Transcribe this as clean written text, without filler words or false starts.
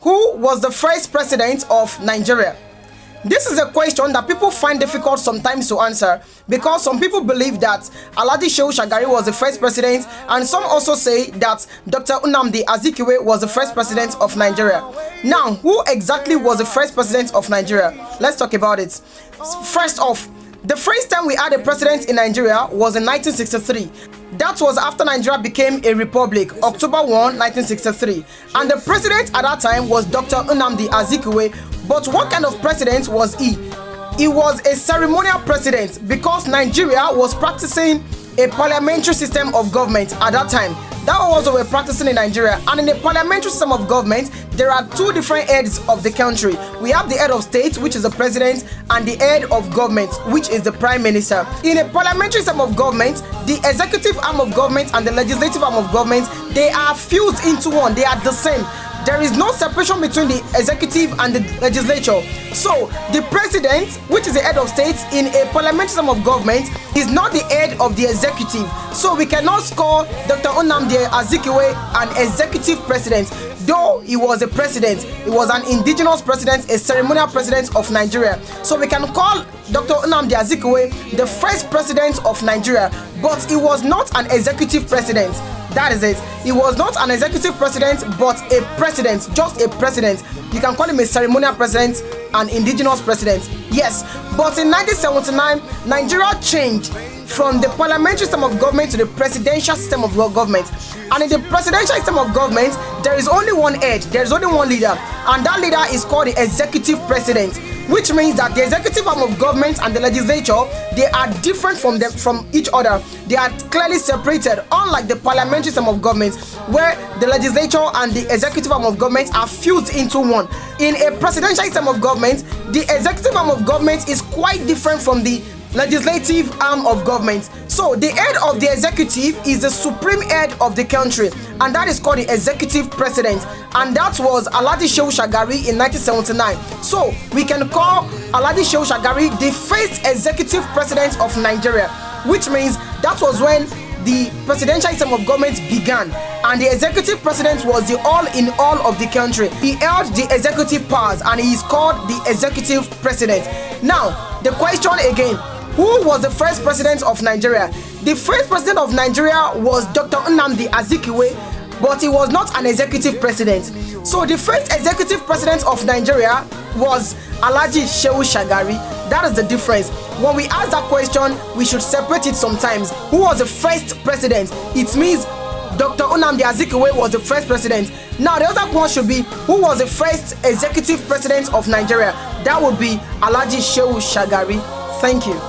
Who was the first president of Nigeria? This is a question that people find difficult sometimes to answer because some people believe that Alhaji Shehu Shagari was the first president, and some also say that Dr. Nnamdi Azikiwe was the first president of Nigeria. Now, who exactly was the first president of Nigeria? Let's talk about it. First off, the first time we had a president in Nigeria was in 1963. That was after Nigeria became a republic, October 1, 1963. And the president at that time was Dr. Nnamdi Azikiwe. But what kind of president was he? He was a ceremonial president because Nigeria was practicing a parliamentary system of government at that time. That was what we're practicing in Nigeria. And in the parliamentary system of government, there are two different heads of the country. We have the head of state, which is the president, and the head of government, which is the prime minister. In a parliamentary system of government, the executive arm of government and the legislative arm of government, they are fused into one. They are the same. There is no separation between the executive and the legislature. So, the president, which is the head of state in a parliamentary system of government, is not the head of the executive. So, we cannot call Dr. Nnamdi Azikiwe an executive president. Though he was a president, he was an indigenous president, a ceremonial president of Nigeria. So, we can call Dr. Nnamdi Azikiwe the first president of Nigeria, but he was not an executive president. That is it. He was not an executive president, but a president, just a president. You can call him a ceremonial president, an indigenous president. Yes, but in 1979, Nigeria changed from the parliamentary system of government to the presidential system of government. And in the presidential system of government, there is only one head, there is only one leader, and that leader is called the executive president, which means that the executive arm of government and the legislature, they are different from each other. They are clearly separated, unlike the parliamentary system of government, where the legislature and the executive arm of government are fused into one. In a presidential system of government, the executive arm of government is quite different from the legislative arm of government. So the head of the executive is the supreme head of the country, and that is called the executive president, and that was Alhaji Shehu Shagari in 1979. So we can call Alhaji Shehu Shagari the first executive president of Nigeria, which means that was when the presidential system of government began, and the executive president was the all-in-all of the country. He held the executive powers, and he is called the executive president. Now, the question again, who was the first president of Nigeria? The first president of Nigeria was Dr. Nnamdi Azikiwe, but he was not an executive president. So the first executive president of Nigeria was Alhaji Shehu Shagari. That is the difference. When we ask that question, we should separate it sometimes. Who was the first president? It means Dr. Nnamdi Azikiwe was the first president. Now the other one should be, who was the first executive president of Nigeria? That would be Alhaji Shehu Shagari. Thank you.